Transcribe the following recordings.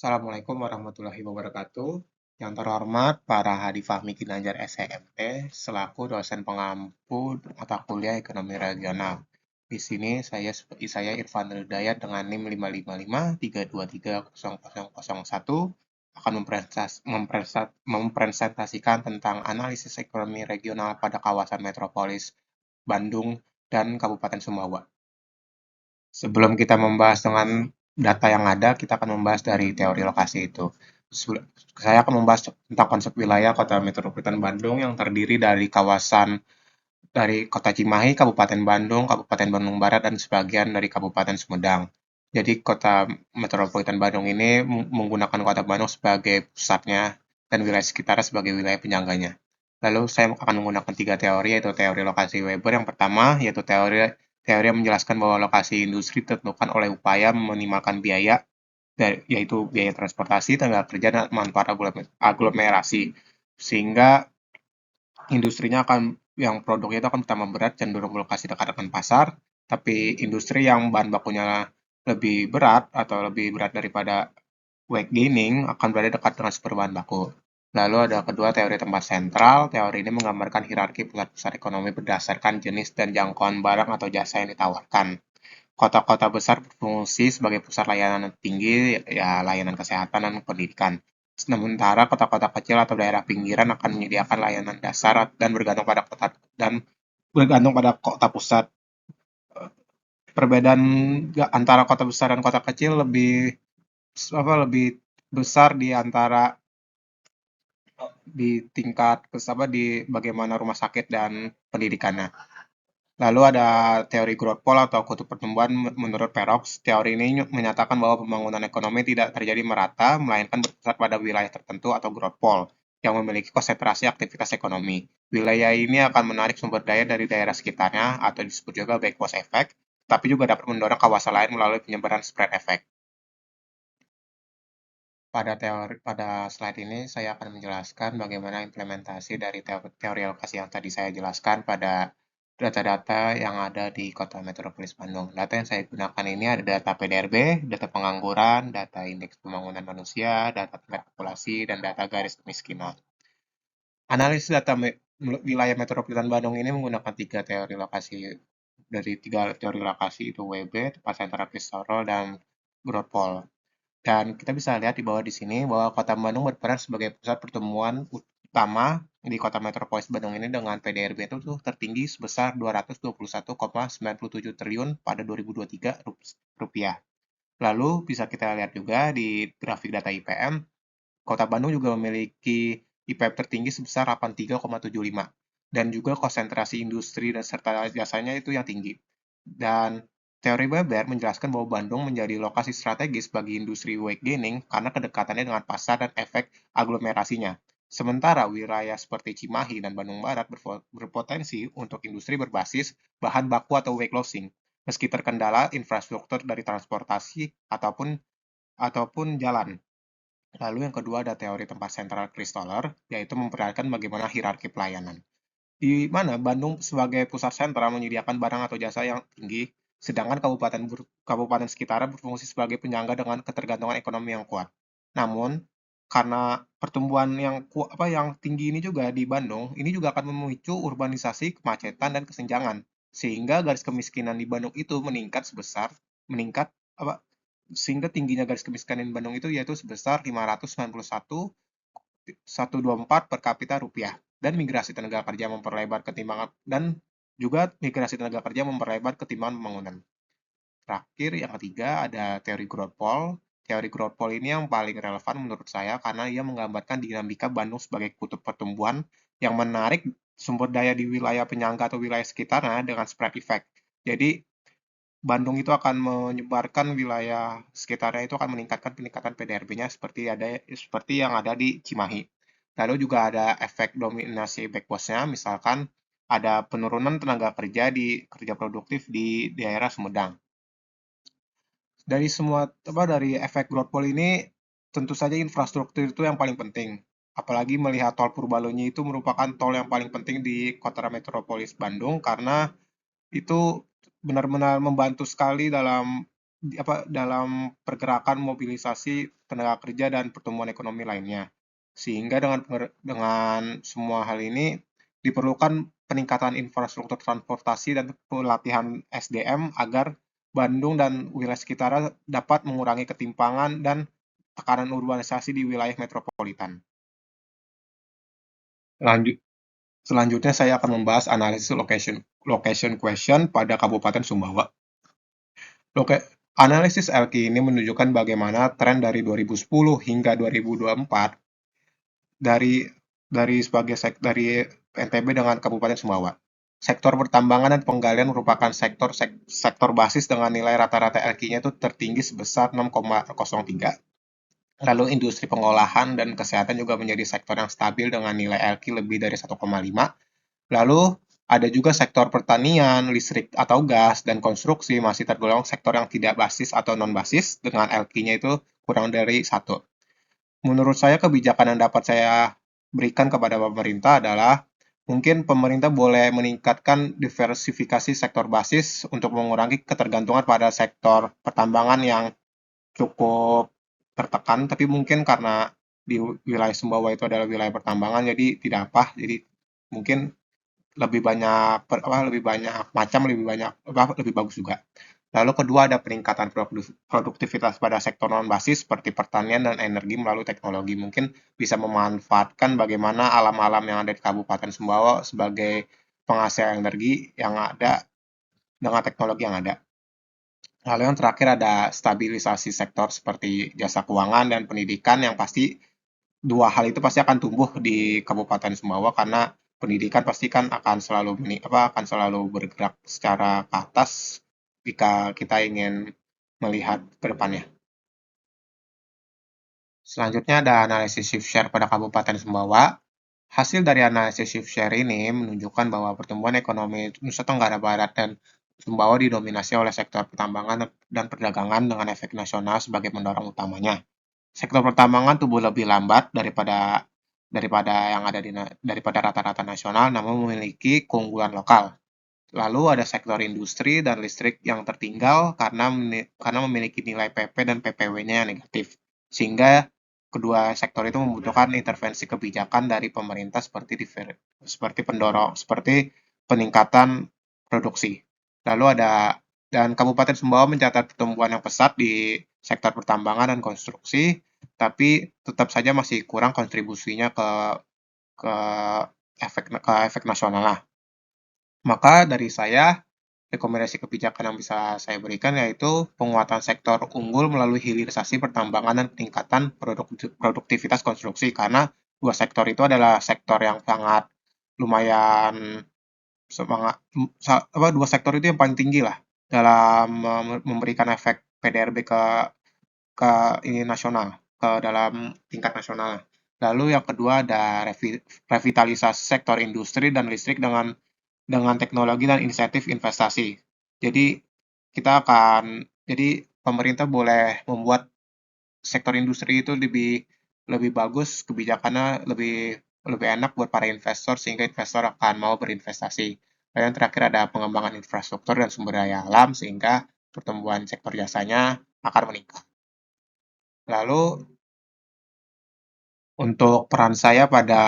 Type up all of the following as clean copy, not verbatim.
Assalamualaikum warahmatullahi wabarakatuh. Yang terhormat para Hadi Fahmi Ginanjar SEMT selaku dosen pengampu mata kuliah Ekonomi Regional. Di sini saya Irfan Hidayat dengan NIM 55532300001 akan mempresentasikan tentang analisis ekonomi regional pada kawasan metropolis Bandung dan Kabupaten Sumbawa. Sebelum kita membahas dengan data yang ada, kita akan membahas dari teori lokasi itu. Saya akan membahas tentang konsep wilayah Kota Metropolitan Bandung yang terdiri dari Kota Cimahi, Kabupaten Bandung, Kabupaten Bandung Barat, dan sebagian dari Kabupaten Sumedang. Jadi Kota Metropolitan Bandung ini menggunakan Kota Bandung sebagai pusatnya dan wilayah sekitarnya sebagai wilayah penyangganya. Lalu saya akan menggunakan tiga teori, yaitu teori lokasi Weber yang pertama, yaitu teori teori yang menjelaskan bahwa lokasi industri ditentukan oleh upaya meminimalkan biaya, yaitu biaya transportasi, tenaga kerja, dan manfaat aglomerasi. Sehingga industrinya yang produknya itu akan pertama berat cenderung berlokasi dekat dengan pasar, tapi industri yang bahan bakunya lebih berat atau lebih berat daripada weight gaining akan berada dekat dengan sumber bahan baku. Lalu ada kedua teori tempat sentral. Teori ini menggambarkan hierarki pusat-pusat ekonomi berdasarkan jenis dan jangkauan barang atau jasa yang ditawarkan. Kota-kota besar berfungsi sebagai pusat layanan tinggi, ya layanan kesehatan dan pendidikan. Sementara kota-kota kecil atau daerah pinggiran akan menyediakan layanan dasar bergantung pada kota pusat. Perbedaan antara kota besar dan kota kecil lebih besar di tingkat di bagaimana rumah sakit dan pendidikannya. Lalu ada teori growth pole atau kutub pertumbuhan menurut Perox. Teori ini menyatakan bahwa pembangunan ekonomi tidak terjadi merata, melainkan berpusat pada wilayah tertentu atau growth pole yang memiliki konsentrasi aktivitas ekonomi. Wilayah ini akan menarik sumber daya dari daerah sekitarnya atau disebut juga backward effect, tapi juga dapat mendorong kawasan lain melalui penyebaran spread effect. Pada slide ini saya akan menjelaskan bagaimana implementasi dari teori alokasi yang tadi saya jelaskan pada data-data yang ada di Kota Metropolis Bandung. Data yang saya gunakan ini ada data PDRB, data pengangguran, data indeks pembangunan manusia, data tingkat populasi, dan data garis kemiskinan. Analisis data wilayah metropolitan Bandung ini menggunakan tiga teori lokasi itu WB, tempat sentral Kristoro, dan Grotpol. Dan kita bisa lihat di bawah di sini bahwa Kota Bandung berperan sebagai pusat pertumbuhan utama di Kota Metropolis Bandung ini dengan PDRB itu tuh tertinggi sebesar 221,97 triliun pada 2023 rupiah. Lalu bisa kita lihat juga di grafik data IPM, Kota Bandung juga memiliki IPM tertinggi sebesar 83,75 dan juga konsentrasi industri dan serta jasanya itu yang tinggi. Dan teori Weber menjelaskan bahwa Bandung menjadi lokasi strategis bagi industri weight gaining karena kedekatannya dengan pasar dan efek aglomerasinya. Sementara wilayah seperti Cimahi dan Bandung Barat berpotensi untuk industri berbasis bahan baku atau weight lossing, meski terkendala infrastruktur dari transportasi ataupun jalan. Lalu yang kedua ada teori tempat sentral Christoller, yaitu memperlihatkan bagaimana hierarki pelayanan. Di mana Bandung sebagai pusat sentral menyediakan barang atau jasa yang tinggi, sedangkan kabupaten sekitarnya berfungsi sebagai penyangga dengan ketergantungan ekonomi yang kuat. Namun, karena pertumbuhan yang tinggi ini juga di Bandung, ini juga akan memicu urbanisasi, kemacetan, dan kesenjangan, sehingga garis kemiskinan di Bandung itu meningkat apa sehingga tingginya garis kemiskinan di Bandung itu yaitu sebesar 591,124 per kapita rupiah, dan migrasi tenaga kerja memperlebar ketimbangan pembangunan. Terakhir, yang ketiga ada teori growth pole. Teori growth pole ini yang paling relevan menurut saya karena ia menggambarkan dinamika Bandung sebagai kutub pertumbuhan yang menarik sumber daya di wilayah penyangga atau wilayah sekitarnya dengan spread effect. Jadi Bandung itu akan menyebarkan wilayah sekitarnya itu akan peningkatan PDRB-nya seperti yang ada di Cimahi. Lalu juga ada efek dominasi backboss-nya, misalkan ada penurunan tenaga kerja produktif di daerah Sumedang. Dari efek growth pole ini, tentu saja infrastruktur itu yang paling penting. Apalagi melihat tol Purbalunyi itu merupakan tol yang paling penting di kota metropolis Bandung karena itu benar-benar membantu sekali dalam dalam pergerakan mobilisasi tenaga kerja dan pertumbuhan ekonomi lainnya. Sehingga dengan semua hal ini diperlukan peningkatan infrastruktur transportasi dan pelatihan SDM agar Bandung dan wilayah sekitarnya dapat mengurangi ketimpangan dan tekanan urbanisasi di wilayah metropolitan. Lanjut, Selanjutnya saya akan membahas analisis location question pada Kabupaten Sumbawa. Analisis LQ ini menunjukkan bagaimana tren dari 2010 hingga 2024 dari dari NTB dengan Kabupaten Sumbawa. Sektor pertambangan dan penggalian merupakan sektor basis dengan nilai rata-rata LQ-nya itu tertinggi sebesar 6,03. Lalu industri pengolahan dan kesehatan juga menjadi sektor yang stabil dengan nilai LQ lebih dari 1,5. Lalu ada juga sektor pertanian, listrik atau gas, dan konstruksi masih tergolong sektor yang tidak basis atau non-basis dengan LQ-nya itu kurang dari 1. Menurut saya kebijakan yang dapat saya berikan kepada pemerintah adalah mungkin pemerintah boleh meningkatkan diversifikasi sektor basis untuk mengurangi ketergantungan pada sektor pertambangan yang cukup tertekan, tapi mungkin karena di wilayah Sumbawa itu adalah wilayah pertambangan, jadi tidak apa, jadi mungkin lebih banyak macam, lebih bagus juga. Lalu kedua ada peningkatan produktivitas pada sektor non basis seperti pertanian dan energi melalui teknologi. Mungkin bisa memanfaatkan bagaimana alam-alam yang ada di Kabupaten Sumbawa sebagai penghasil energi yang ada dengan teknologi yang ada. Lalu yang terakhir ada stabilisasi sektor seperti jasa keuangan dan pendidikan yang pasti dua hal itu pasti akan tumbuh di Kabupaten Sumbawa karena pendidikan pasti kan akan selalu bergerak secara ke atas jika kita ingin melihat ke depannya. Selanjutnya ada analisis shift share pada Kabupaten Sumbawa. Hasil dari analisis shift share ini menunjukkan bahwa pertumbuhan ekonomi Nusa Tenggara Barat dan Sumbawa didominasi oleh sektor pertambangan dan perdagangan dengan efek nasional sebagai pendorong utamanya. Sektor pertambangan tumbuh lebih lambat daripada daripada yang ada daripada rata-rata nasional, namun memiliki keunggulan lokal. Lalu ada sektor industri dan listrik yang tertinggal karena memiliki nilai PP dan PPW-nya yang negatif. Sehingga kedua sektor itu membutuhkan intervensi kebijakan dari pemerintah seperti peningkatan produksi. Lalu dan Kabupaten Sumbawa mencatat pertumbuhan yang pesat di sektor pertambangan dan konstruksi, tapi tetap saja masih kurang kontribusinya ke efek nasional lah. Maka dari saya, rekomendasi kebijakan yang bisa saya berikan yaitu penguatan sektor unggul melalui hilirisasi pertambangan dan peningkatan produktivitas konstruksi karena dua sektor itu adalah sektor yang sangat lumayan semangat dua sektor itu yang paling tinggi lah dalam memberikan efek PDRB ke ini nasional, ke dalam tingkat nasional. Lalu yang kedua ada revitalisasi sektor industri dan listrik dengan teknologi dan insentif investasi. Jadi jadi pemerintah boleh membuat sektor industri itu lebih lebih bagus, kebijakannya lebih lebih enak buat para investor sehingga investor akan mau berinvestasi. Dan yang terakhir ada pengembangan infrastruktur dan sumber daya alam sehingga pertumbuhan sektor jasanya akan meningkat. Lalu untuk peran saya pada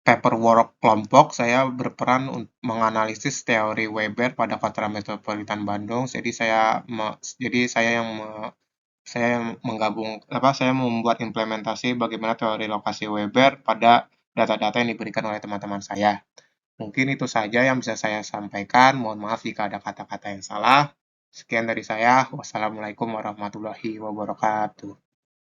paperwork kelompok, saya berperan menganalisis teori Weber pada Kota Metropolitan Bandung. Jadi saya yang saya membuat implementasi bagaimana teori lokasi Weber pada data-data yang diberikan oleh teman-teman saya. Mungkin itu saja yang bisa saya sampaikan. Mohon maaf jika ada kata-kata yang salah. Sekian dari saya. Wassalamualaikum warahmatullahi wabarakatuh.